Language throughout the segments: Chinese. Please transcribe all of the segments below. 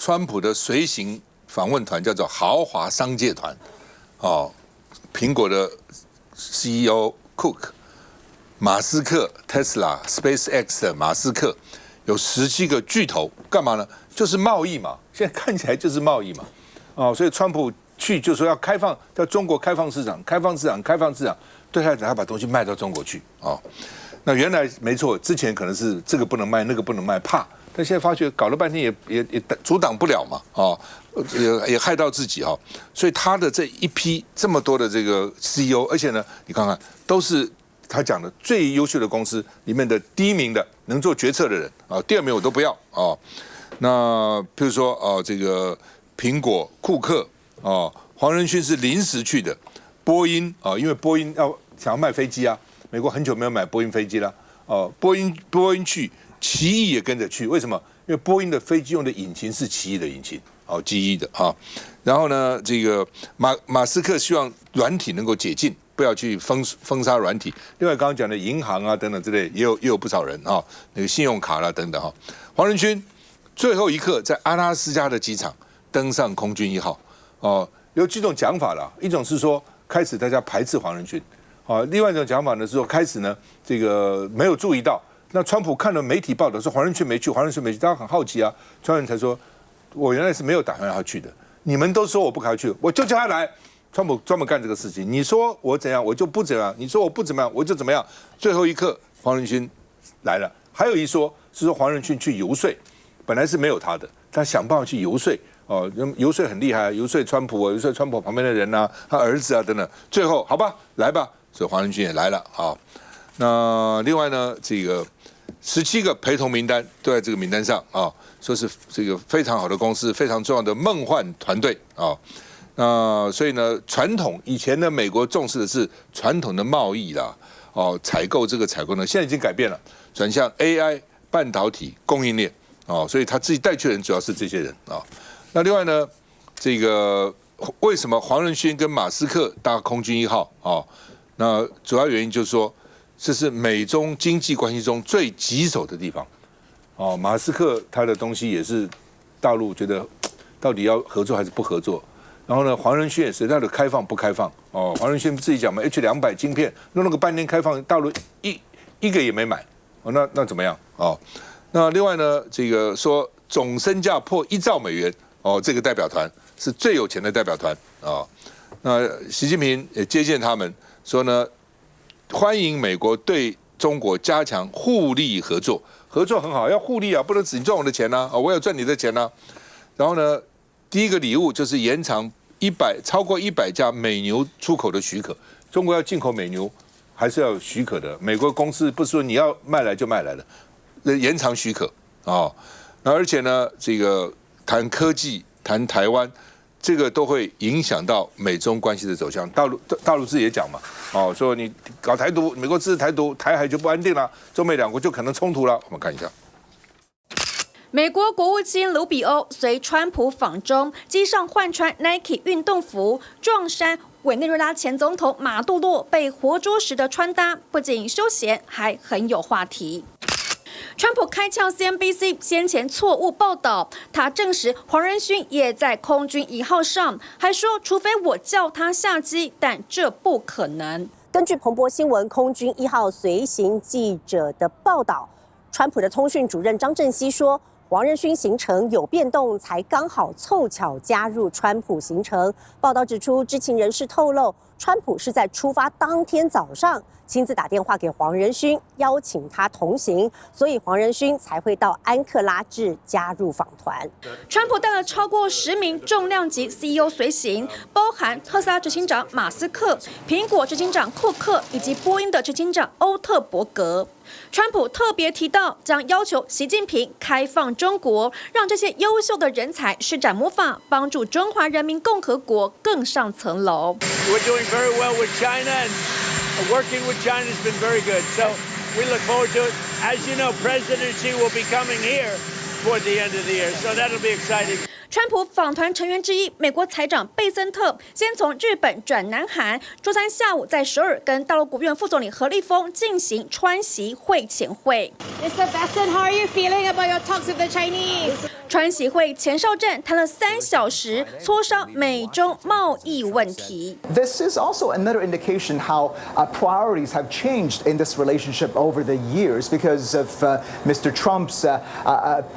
川普的随行访问团叫做豪华商界团，哦，苹果的 CEO Cook， 马斯克 Tesla SpaceX 的马斯克，有17个巨头，干嘛呢？就是贸易嘛，现在看起来就是贸易嘛，哦，所以川普去就说要开放，叫中国开放市场，开放市场，开放市场，对他来讲，他把东西卖到中国去，哦，那原来没错，之前可能是这个不能卖，那个不能卖，怕。但现在发觉搞了半天也阻挡不了嘛，哦，也害到自己哈，所以他的这一批这么多的这个 CEO， 而且呢，你看看都是他讲的最优秀的公司里面的第1名的能做决策的人啊，第2名我都不要啊。那譬如说这个苹果、库克啊，黄仁勋是临时去的，波音啊，因为波音想要卖飞机啊，美国很久没有买波音飞机了，哦，波音去。奇异也跟着去，为什么？因为波音的飞机用的引擎是奇异的引擎，哦，机翼的啊。然后呢，这个马斯克希望软体能够解禁，不要去封杀软体。另外，刚刚讲的银行啊等等之类，也有不少人啊，那个信用卡啦等等哈。黄仁勋最后一刻在阿拉斯加的机场登上空军1号，哦，有几种讲法啦，一种是说开始大家排斥黄仁勋，啊，另外一种讲法呢是说开始呢这个没有注意到。那川普看了媒体报道说黄仁勋没去，大家很好奇啊。川普才说，我原来是没有打算让他去的，你们都说我不该去，我就叫他来。川普专门干这个事情，你说我怎样，我就不怎样；你说我不怎么样，我就怎么样。最后一刻，黄仁勋来了。还有一说是说黄仁勋去游说，本来是没有他的，他想办法去游说。哦，游说很厉害，游说川普，游说川普旁边的人啊，他儿子啊等等。最后，好吧，来吧，所以黄仁勋也来了啊。那另外呢，这个17个陪同名单都在这个名单上啊，说是这个非常好的公司，非常重要的梦幻团队啊。那所以呢，传统以前呢，美国重视的是传统的贸易啦，哦，采购呢，现在已经改变了，转向 AI、半导体供应链哦，所以他自己带去的人主要是这些人啊。那另外呢，这个为什么黄仁勋跟马斯克搭空军1号啊？那主要原因就是说，这是美中经济关系中最棘手的地方，哦，马斯克他的东西也是大陆觉得到底要合作还是不合作，然后呢，黄仁勋也是到底开放不开放，哦，黄仁勋自己讲嘛 ，H200晶片弄个半天开放，大陆一个也没买，哦，那怎么样？哦，那另外呢，这个说总身价破1兆美元，哦，这个代表团是最有钱的代表团啊，那习近平也接见他们，说呢。欢迎美国对中国加强互利合作，合作很好，要互利啊，不能只赚我的钱啊，我要赚你的钱啊。然后呢，第一个礼物就是延长超过100家美牛出口的许可。中国要进口美牛，还是要有许可的。美国公司不是说你要卖来就卖来的，延长许可啊。那而且呢，这个谈科技、谈台湾。这个都会影响到美中关系的走向。大陆自己也讲嘛，哦，说你搞台独，美国支持台独，台海就不安定了，中美两国就可能冲突了。我们看一下，美国国务卿卢比欧随川普访中，机上换穿 Nike 运动服，撞衫委内瑞拉前总统马杜罗被活捉时的穿搭，不仅休闲，还很有话题。川普开呛 CNBC 先前错误报道，他证实黄仁勋也在空军1号上，还说除非我叫他下机，但这不可能。根据彭博新闻空军1号随行记者的报道，川普的通讯主任张正熙说，黄仁勋行程有变动，才刚好凑巧加入川普行程。报道指出，知情人士透露，川普是在出发当天早上亲自打电话给黄仁勋，邀请他同行，所以黄仁勋才会到安克拉治加入访团。川普带了超过10名重量级 CEO 随行，包含特斯拉执行长马斯克、苹果执行长库克以及波音的执行长欧特伯格。川普特别提到，将要求习近平开放中国，让这些优秀的人才施展魔法，帮助中华人民共和国更上层楼。We're doing very well with China, and working with China has been very good. So we look forward to it. As you know, President Xi will be coming here toward the end of the year, so that'll be exciting. 川普访团成员之一，美国财长贝森特先从日本转南韩，周三下午在首尔跟大陆国务院副总理何立峰进行川习会前会。Mr. Besson, how are you feeling about your talks with the Chinese? 川习会前哨战谈了3小时，磋商美中贸易问题。This is also another indication how priorities have changed in this relationship over the years because of Mr. Trump's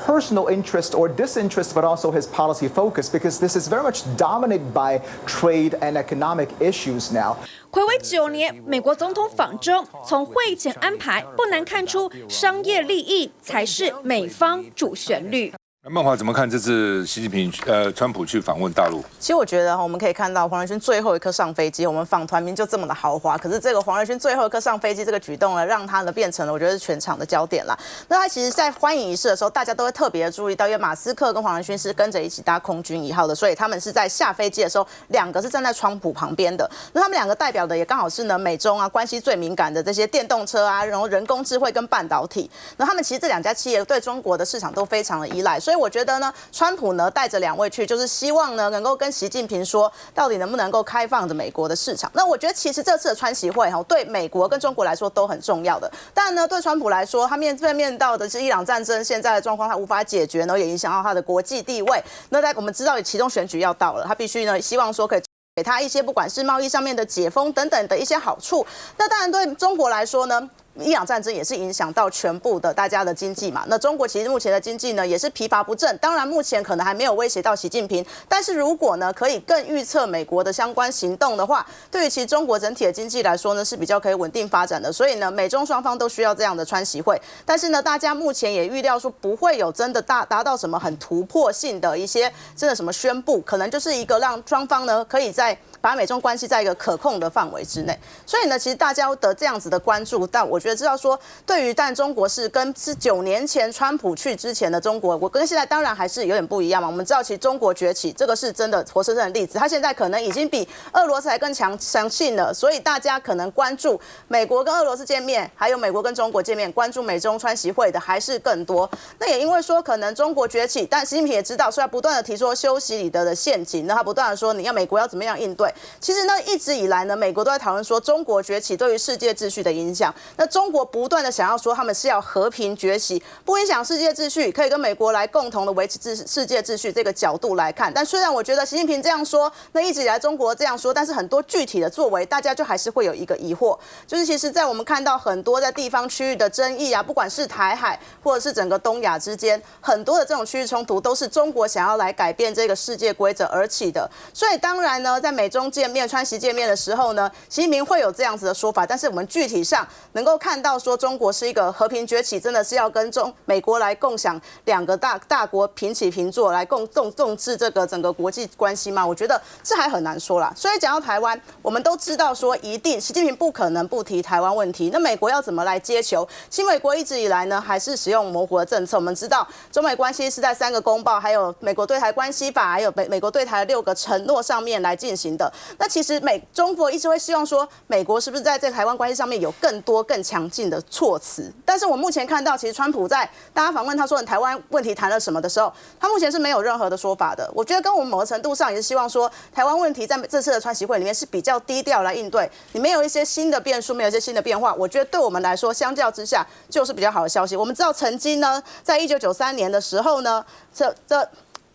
personal interest or disinterest, but also his policy focus, because this is very much dominated by trade and economic issues now. 睽违9年，美国总统访中，从会前安排不难看出，商业利益才是美方主旋律。孟华怎么看这次习近平川普去访问大陆？其实我觉得我们可以看到黄仁勋最后一刻上飞机，我们访团名就这么的豪华，可是这个黄仁勋最后一刻上飞机这个举动呢，让他呢变成了我觉得是全场的焦点啦。那他其实在欢迎仪式的时候，大家都会特别的注意到，因为马斯克跟黄仁勋是跟着一起搭空军1号的，所以他们是在下飞机的时候，两个是站在川普旁边的。那他们两个代表的也刚好是呢美中关系最敏感的这些电动车然后人工智慧跟半导体。那他们其实这2家企业对中国的市场都非常的依赖，所以我觉得呢，川普呢带着2位去，就是希望呢能够跟习近平说，到底能不能够开放着美国的市场。那我觉得其实这次的川习会对美国跟中国来说都很重要的。当然呢，对川普来说，他面到的是伊朗战争现在的状况，他无法解决，然后也影响到他的国际地位。那我们知道，其中选举要到了，他必须呢希望说可以给他一些不管是贸易上面的解封等等的一些好处。那当然对中国来说呢，伊朗战争也是影响到全部的大家的经济嘛。那中国其实目前的经济呢也是疲乏不振，当然目前可能还没有威胁到习近平，但是如果呢可以更预测美国的相关行动的话，对于其实中国整体的经济来说呢是比较可以稳定发展的。所以呢，美中双方都需要这样的川习会，但是呢，大家目前也预料说不会有真的达到什么很突破性的一些真的什么宣布，可能就是一个让双方呢可以把美中关系在一个可控的范围之内。所以呢，其实大家的这样子的关注，但我觉得知道说，对于但中国是9年前川普去之前的中国，我跟现在当然还是有点不一样嘛。我们知道，其实中国崛起这个是真的活生生的例子，它现在可能已经比俄罗斯还更强劲了。所以大家可能关注美国跟俄罗斯见面，还有美国跟中国见面，关注美中川习会的还是更多。那也因为说可能中国崛起，但习近平也知道，所以他不断的提出修昔里德的陷阱，那他不断的说你要美国要怎么样应对。其实呢，一直以来呢，美国都在讨论说中国崛起对于世界秩序的影响。那中国不断的想要说他们是要和平崛起，不影响世界秩序，可以跟美国来共同的维持世界秩序这个角度来看。但虽然我觉得习近平这样说，那一直以来中国这样说，但是很多具体的作为，大家就还是会有一个疑惑，就是其实在我们看到很多在地方区域的争议不管是台海或者是整个东亚之间，很多的这种区域冲突都是中国想要来改变这个世界规则而起的。所以当然呢，在美中见面、川习见面的时候呢，习近平会有这样子的说法，但是我们具体上能够看到说中国是一个和平崛起，真的是要跟美国来共享2个大国平起平坐来共治这个整个国际关系吗？我觉得这还很难说啦。所以讲到台湾，我们都知道说一定习近平不可能不提台湾问题，那美国要怎么来接球？新美国一直以来呢还是使用模糊的政策。我们知道中美关系是在3个公报，还有美国对台关系法，还有美国对台的6个承诺上面来进行的。那其实中国一直会希望说，美国是不是在这个台湾关系上面有更多更强劲的措辞？但是我目前看到，其实川普在大家访问他说你台湾问题谈了什么的时候，他目前是没有任何的说法的。我觉得跟我们某个程度上也是希望说，台湾问题在这次的川习会里面是比较低调来应对，你没有一些新的变数，没有一些新的变化，我觉得对我们来说，相较之下就是比较好的消息。我们知道曾经呢，在1993年的时候呢，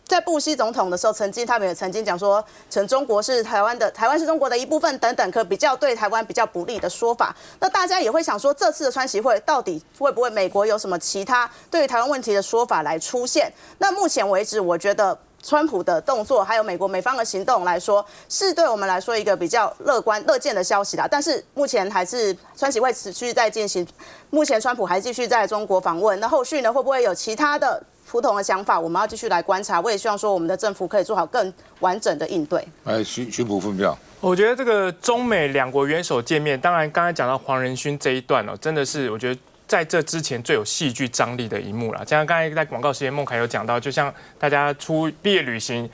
在布希总统的时候，他们也曾经讲说，中国是台湾是中国的一部分等等，可比较对台湾比较不利的说法。那大家也会想说，这次的川习会到底会不会美国有什么其他对于台湾问题的说法来出现？那目前为止，我觉得川普的动作，还有美方的行动来说，是对我们来说一个比较乐见的消息啦。但是目前还是川习会持续在进行，目前川普还继续在中国访问。那后续呢，会不会有其他的不同的想法？我们要继续来观察。我也希望说，我们的政府可以做好更完整的应对。徐普分票。我觉得这个中美2国元首见面，当然刚才讲到黄仁勋这一段真的是我觉得在这之前最有戏剧张力的一幕啦。像刚才在广告时间，孟凯有讲到，就像大家出毕业旅行，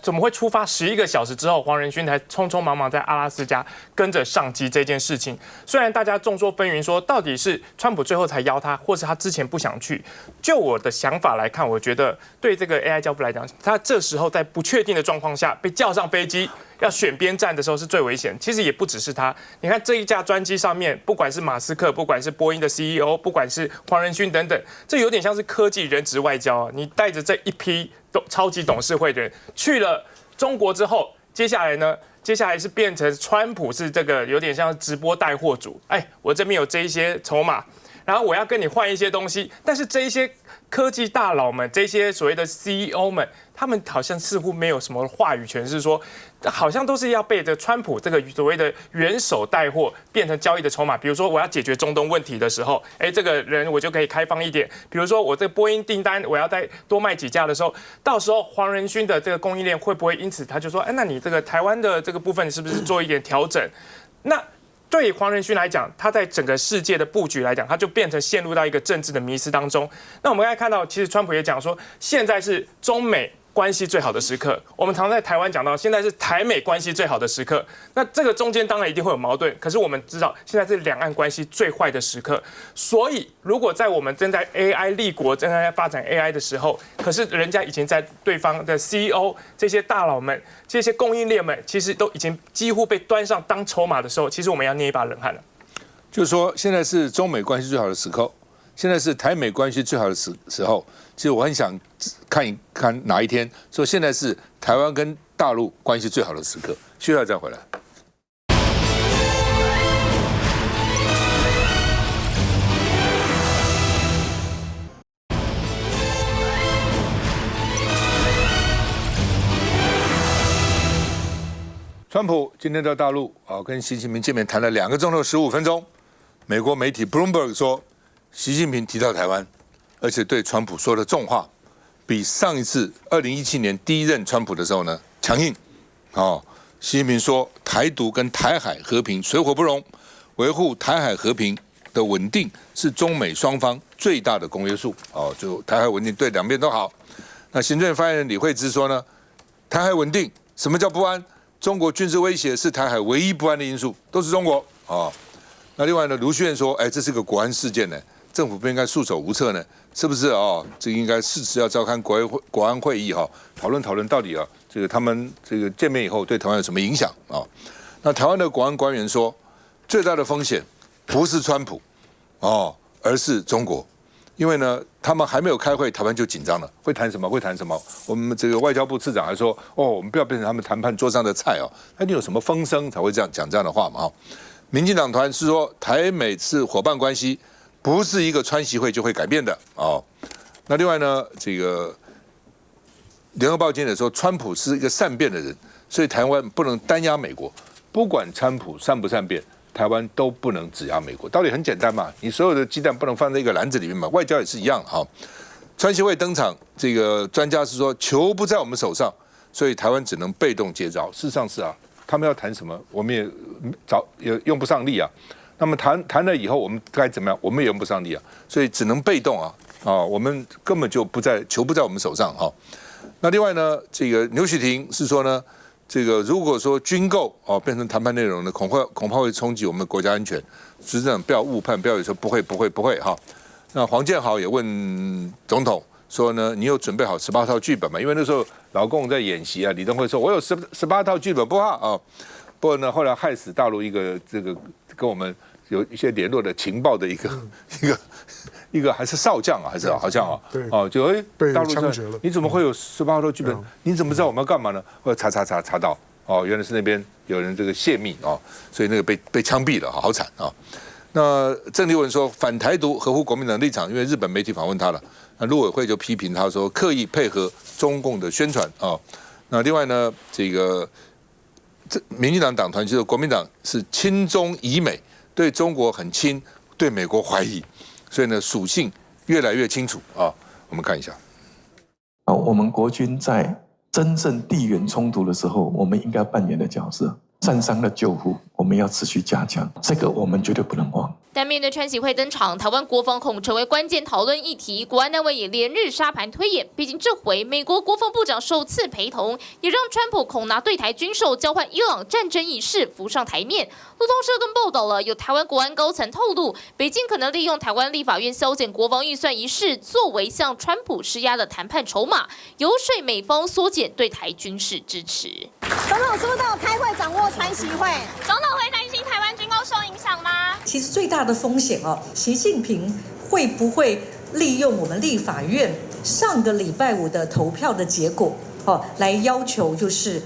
怎么会出发11个小时之后，黄仁勋才匆匆忙忙在阿拉斯加跟着上机这件事情？虽然大家众说纷纭，说到底是川普最后才邀他，或是他之前不想去。就我的想法来看，我觉得对这个 AI 教父来讲，他这时候在不确定的状况下被叫上飞机，要选边站的时候是最危险。其实也不只是他，你看这一架专机上面，不管是马斯克，不管是波音的 CEO， 不管是黄仁勋等等，这有点像是科技人质外交啊。你带着这一批超级董事会的人去了中国之后，接下来呢？接下来是变成川普是这个有点像直播带货主，我这边有这一些筹码，然后我要跟你换一些东西，但是这一些科技大佬们，这些所谓的 CEO 们，他们好像似乎没有什么话语权，是说好像都是要被这川普这个所谓的元首带货变成交易的筹码。比如说我要解决中东问题的时候，这个人我就可以开放一点。比如说我这个波音订单我要再多卖几架的时候，到时候黄仁勋的这个供应链会不会因此他就说，那你这个台湾的这个部分你是不是做一点调整？那对黄仁勋来讲，他在整个世界的布局来讲，他就变成陷入到一个政治的迷思当中。那我们刚才看到，其实川普也讲说，现在是中美关系最好的时刻。我们常在台湾讲到，现在是台美关系最好的时刻。那这个中间当然一定会有矛盾，可是我们知道，现在是两岸关系最坏的时刻。所以，如果在我们正在 AI 立国、正在发展 AI 的时候，可是人家已经在对方的 CEO 这些大佬们、这些供应链们，其实都已经几乎被端上当筹码的时候，其实我们要捏一把冷汗了。就是说，现在是中美关系最好的时刻，现在是台美关系最好的时候。其实我很想看一看哪一天说现在是台湾跟大陆关系最好的时刻。需要再回来。川普今天到大陆跟习近平见面谈了2个钟头15分钟。美国媒体 Bloomberg 说，习近平提到台湾，而且对川普说的重话，比上一次2017年第一任川普的时候呢强硬。习近平说，台独跟台海和平水火不容，维护台海和平的稳定是中美双方最大的公约数。就台海稳定对两边都好。那行政院发言人李惠芝说呢，台海稳定，什么叫不安？中国军事威胁是台海唯一不安的因素，都是中国。那另外呢，卢秀燕说，这是个国安事件呢，政府不应该束手无策呢，是不是？这应该适时要召开国安会议讨论到底这个他们这个见面以后对台湾有什么影响那台湾的国安官员说，最大的风险不是川普而是中国。因为呢，他们还没有开会，台湾就紧张了，会谈什么？我们这个外交部次长还说，我们不要变成他们谈判桌上的菜那你有什么风声才会这样讲这样的话嘛？民进党团是说，台美是伙伴关系，不是一个川习会就会改变的那另外呢，这个联合报今天说，川普是一个善变的人，所以台湾不能单压美国，不管川普善不善变，台湾都不能只压美国。道理很简单嘛，你所有的鸡蛋不能放在一个篮子里面嘛，外交也是一样川习会登场，这个专家是说球不在我们手上，所以台湾只能被动接招。事实上是他们要谈什么，我们也用不上力那么谈了以后，我们该怎么样？我们也用不上力所以只能被动我们根本就球不在我们手上那另外呢，这个牛许婷是说呢，这个如果说军购变成谈判内容呢，恐怕会冲击我们国家安全。执政不要误判，不要说不会那黄建豪也问总统说呢，你有准备好18套剧本吗？因为那时候老共在演习李登辉说，我有18套剧本，不怕不过呢，后来害死大陆一个这个跟我们有一些联络的情报的一个还是少将还是好像就大陆说你怎么会有18套剧本？你怎么知道我们要干嘛呢？后来查到原来是那边有人这个泄密所以那个被枪毙了，好惨那郑丽文说，反台独合乎国民党立场，因为日本媒体访问他了，那陆委会就批评他说刻意配合中共的宣传那另外呢，这个民进党党团就是国民党是亲中疑美，对中国很亲，对美国怀疑，所以呢属性越来越清楚我们看一下我们国军在真正地缘冲突的时候，我们应该扮演的角色。战伤的救护，我们要持续加强，这个我们绝对不能忘。但面对川习会登场，台湾国防恐成为关键讨论议题，国安单位也连日沙盘推演。毕竟这回美国国防部长首次陪同，也让川普恐拿对台军售交换伊朗战争一事浮上台面。路透社更报道了，有台湾国安高层透露，北京可能利用台湾立法院削减国防预算一事，作为向川普施压的谈判筹码，游说美方缩减对台军事支持。总统是不是都有开会掌握川习会？总统会担心台湾军购受影响吗？其实最大的风险习近平会不会利用我们立法院上个礼拜五的投票的结果，来要求就是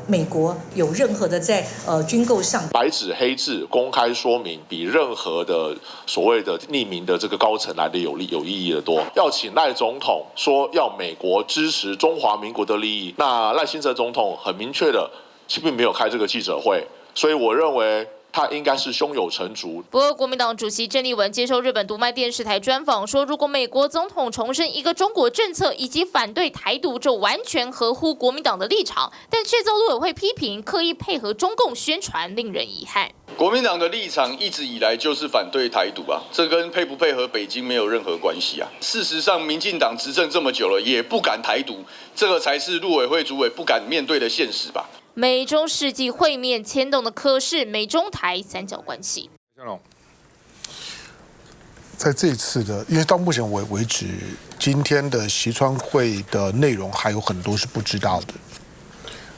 美国有任何的在军购上白纸黑字公开说明，比任何的所谓的匿名的这个高层来的有意义的多。要请赖总统说要美国支持中华民国的利益，那赖清德总统很明确的并没有开这个记者会，所以我认为他应该是胸有成竹。不过，国民党主席郑丽文接受日本读卖电视台专访说，如果美国总统重申一个中国政策以及反对台独，就完全合乎国民党的立场，但却遭陆委会批评刻意配合中共宣传，令人遗憾。国民党的立场一直以来就是反对台独啊，这跟配不配合北京没有任何关系啊。事实上，民进党执政这么久了，也不敢台独，这个才是陆委会主委不敢面对的现实吧。美中世纪会面牵动的可是美中台三角关系。在这一次的，因为到目前为止，今天的习川会的内容还有很多是不知道的。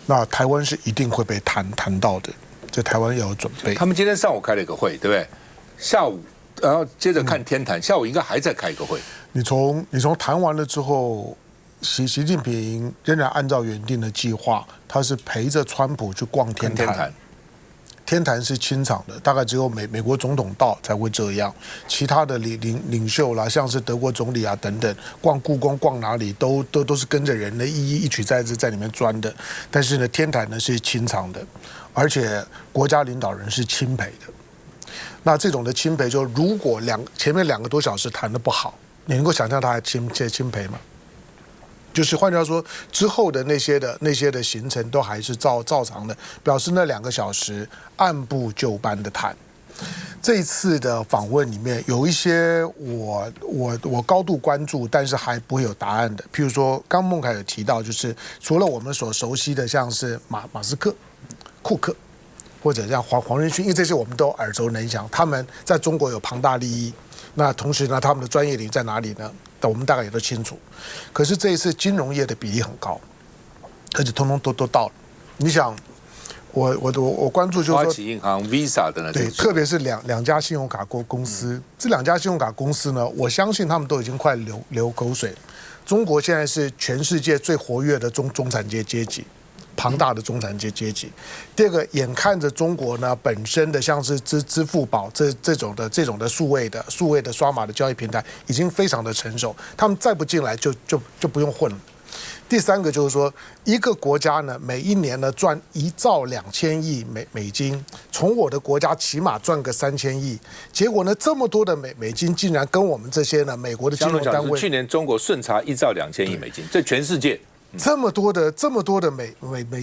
那台湾是一定会被谈到的，这台湾要有准备。他们今天上午开了一个会，对不对？下午，然后接着看天坛，下午应该还在开一个会。你从谈完了之后。习近平仍然按照原定的计划，他是陪着川普去逛天坛。天坛是清场的，大概只有美国总统到才会这样，其他的领袖啦，像是德国总理啊等等，逛故宫逛哪里都是跟着人的一曲在里面钻的。但是呢，天坛呢是清场的，而且国家领导人是钦陪的。那这种的钦陪，就如果前面2个多小时谈得不好，你能够想象他还钦陪吗？就是换句话说，之后的那些的行程都还是照常的，表示那2个小时按部就班的谈。这一次的访问里面有一些我高度关注，但是还不会有答案的。譬如说，刚孟凯有提到，就是除了我们所熟悉的，像是马斯克、库克，或者像黄仁勋，因为这些我们都耳熟能详，他们在中国有庞大利益。那同时呢，他们的专业领域在哪里呢？我们大概也都清楚。可是这一次金融业的比例很高，而且通通都到了。你想，我关注就是说，花旗银行、Visa 的呢，对，特别是两家信用卡公司，这2家信用卡公司呢，我相信他们都已经快流口水了。中国现在是全世界最活跃的中产阶级。庞大的中产阶级。第二个，眼看着中国呢本身的像是支付宝这种的数位的刷码的交易平台已经非常的成熟，他们再不进来就不用混了。第3个就是说，一个国家呢每一年呢赚1兆2000亿美金，从我的国家起码赚个3000亿，结果呢这么多的美金竟然跟我们这些呢美国的金融单位，去年中国顺差1兆2000亿美金，这全世界。这么多的美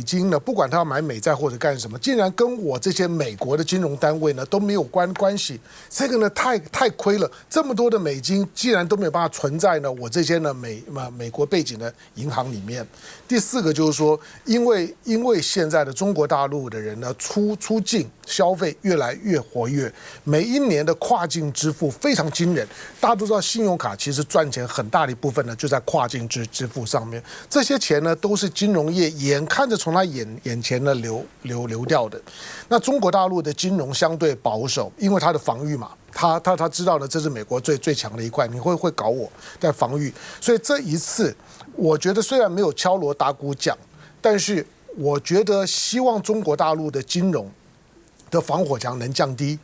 金呢，不管他要买美债或者干什么，竟然跟我这些美国的金融单位呢都没有关系，这个呢太亏了。这么多的美金竟然都没有办法存在呢我这些呢美国背景的银行里面。第4个就是说，因为现在的中国大陆的人呢出境消费越来越活跃，每一年的跨境支付非常惊人。大家都知道，信用卡其实赚钱很大的一部分呢就在跨境支付上面，这些钱呢都是金融业眼看着从他眼前呢流掉的。那中国大陆的金融相对保守，因为它的防御嘛，他知道呢这是美国最强的一块，你会搞我在防御，所以这一次我觉得虽然没有敲锣打鼓讲，但是我觉得希望中国大陆的金融的防火墙能降低，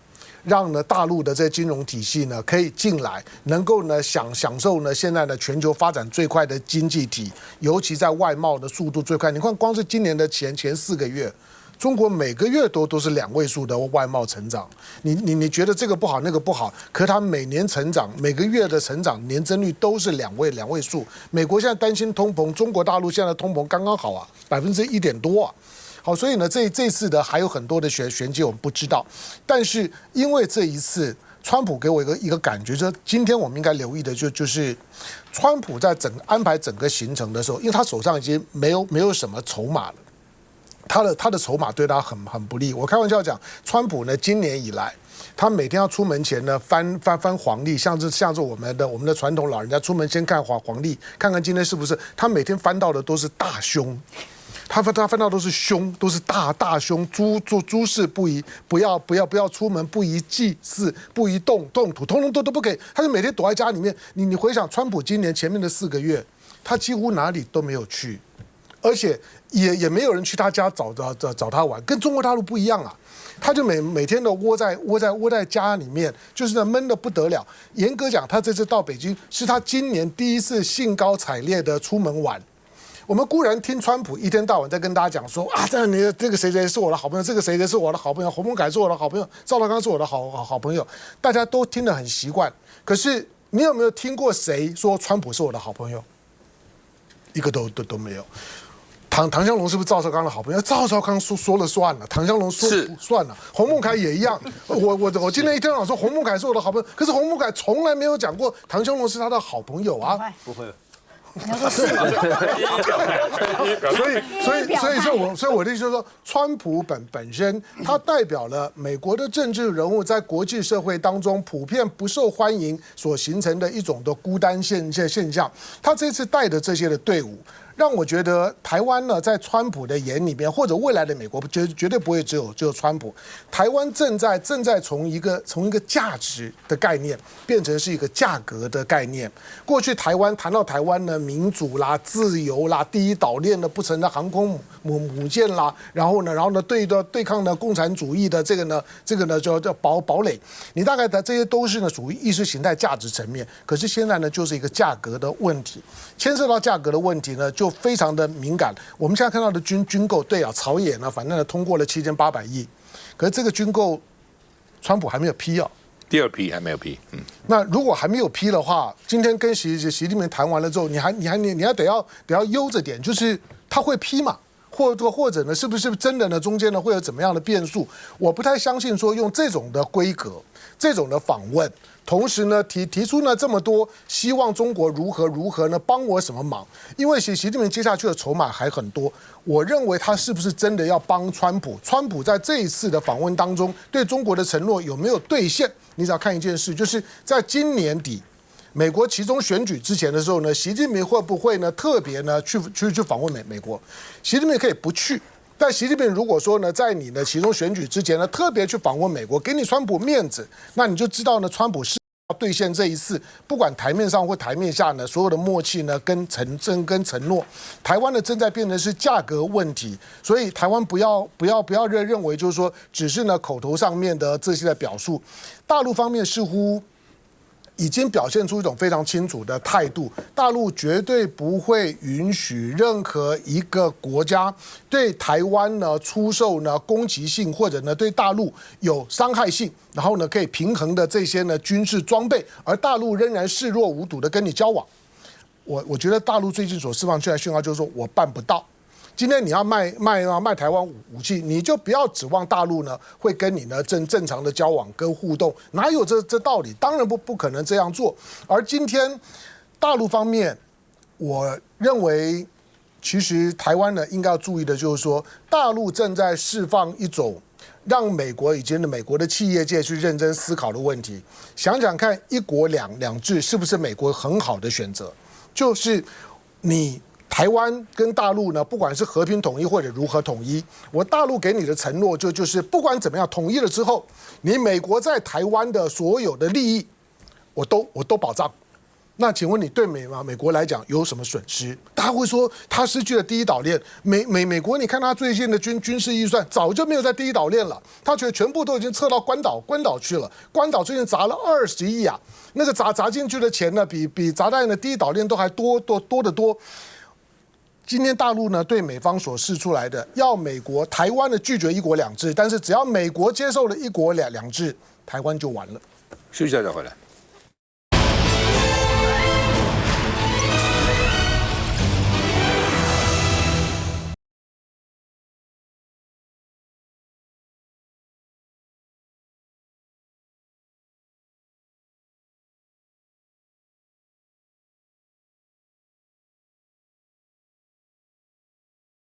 让呢大陆的这金融体系呢可以进来，能够呢享受呢现在呢全球发展最快的经济体，尤其在外贸的速度最快。你看，光是今年的前4个月，中国每个月都是2位数的外贸成长。你觉得这个不好那个不好，可是它每年成长，每个月的成长年增率都是两位数。美国现在担心通膨，中国大陆现在的通膨刚刚好啊，1%多啊。好，所以呢，这次的还有很多的玄机我们不知道，但是因为这一次。川普给我一个感觉，就是今天我们应该留意的就是川普在安排整个行程的时候，因为他手上已经没有什么筹码了，他的筹码对他很不利。我开玩笑讲，川普呢今年以来，他每天要出门前呢翻黄历，像是我们的传统老人家出门先看黄历，看看今天是不是，他每天翻到的都是大凶。他翻到都是凶，都是大凶，诸事不宜，不要出门，不宜祭祀，不宜动土，通通都不可以。他就每天躲在家里面。你回想川普今年前面的4个月，他几乎哪里都没有去，而且也没有人去他家找他玩，跟中国大陆不一样啊。他就每天都窝在家里面，就是那闷得不得了。严格讲，他这次到北京是他今年第一次兴高采烈的出门玩。我们固然听川普一天到晚在跟大家讲说啊，这个谁谁是我的好朋友，这个谁谁是我的好朋友，洪孟凯是我的好朋友，赵少康是我的好朋友，大家都听得很习惯。可是你有没有听过谁说川普是我的好朋友？一个都没有。唐湘龙是不是赵少康的好朋友？赵少康说了算了，唐湘龙说不算了，洪孟凯也一样。我今天一天到晚说洪孟凯是我的好朋友，可是洪孟凯从来没有讲过唐湘龙是他的好朋友啊。不会。你要说是，所以我的意思就是说，川普本身他代表了美国的政治人物在国际社会当中普遍不受欢迎所形成的一种的孤单现象。他这次带的这些的队伍，让我觉得台湾呢，在川普的眼里面，或者未来的美国，绝对不会只有川普。台湾正在从一个价值的概念变成是一个价格的概念。过去谈到台湾呢，民主啦、自由啦、第一岛链的不成的航空母舰啦，然后呢对抗呢共产主义的这个呢叫堡垒。你大概的这些都是呢属于意识形态价值层面。可是现在呢，就是一个价格的问题，牵涉到价格的问题呢，就非常的敏感。我们现在看到的军购，对啊，朝野呢，反正呢通过了7800亿，可是这个军购，川普还没有批啊。第2批还没有批，那如果还没有批的话，今天跟习近平谈完了之后，你得要悠着点，就是他会批嘛，或者呢，是不是真的呢？中间呢会有怎么样的变数？我不太相信说用这种的规格、这种的访问。同时呢，提出呢这么多，希望中国如何呢帮我什么忙？因为习近平接下去的筹码还很多，我认为他是不是真的要帮川普？川普在这一次的访问当中对中国的承诺有没有兑现？你只要看一件事，就是在今年底美国期中选举之前的时候呢，习近平会不会呢特别呢去访问美国？习近平可以不去。但习近平如果说呢，在你的期中选举之前呢，特别去访问美国，给你川普面子，那你就知道呢，川普是要兑现这一次，不管台面上或台面下呢，所有的默契呢，跟承诺，台湾呢正在变成是价格问题，所以台湾不要认为就是说只是呢口头上面的这些的表述，大陆方面似乎已经表现出一种非常清楚的态度，大陆绝对不会允许任何一个国家对台湾呢出售呢攻击性或者呢对大陆有伤害性，然后呢可以平衡的这些呢军事装备，而大陆仍然视若无睹的跟你交往。我觉得大陆最近所释放出来讯号就是说我办不到。今天你要卖台湾武器，你就不要指望大陆呢会跟你呢正常的交往跟互动，哪有这道理？当然不可能这样做。而今天大陆方面，我认为其实台湾呢应该要注意的就是说，大陆正在释放一种让美国以及美国的企业界去认真思考的问题。想想看，一国两制是不是美国很好的选择？就是你台湾跟大陆呢，不管是和平统一或者如何统一，我大陆给你的承诺就是不管怎么样，统一了之后，你美国在台湾的所有的利益，我都保障。那请问你对美国来讲有什么损失？大家会说他失去了第一岛链。美国，你看他最近的军事预算早就没有在第一岛链了，他觉得全部都已经撤到关岛去了。关岛最近砸了20亿啊，那个砸进去的钱呢，比砸在呢第一岛链都还多得多。今天大陆呢对美方所释出来的，要美国台湾的拒绝一国两制，但是只要美国接受了一国两制，台湾就完了。休息一下再回来。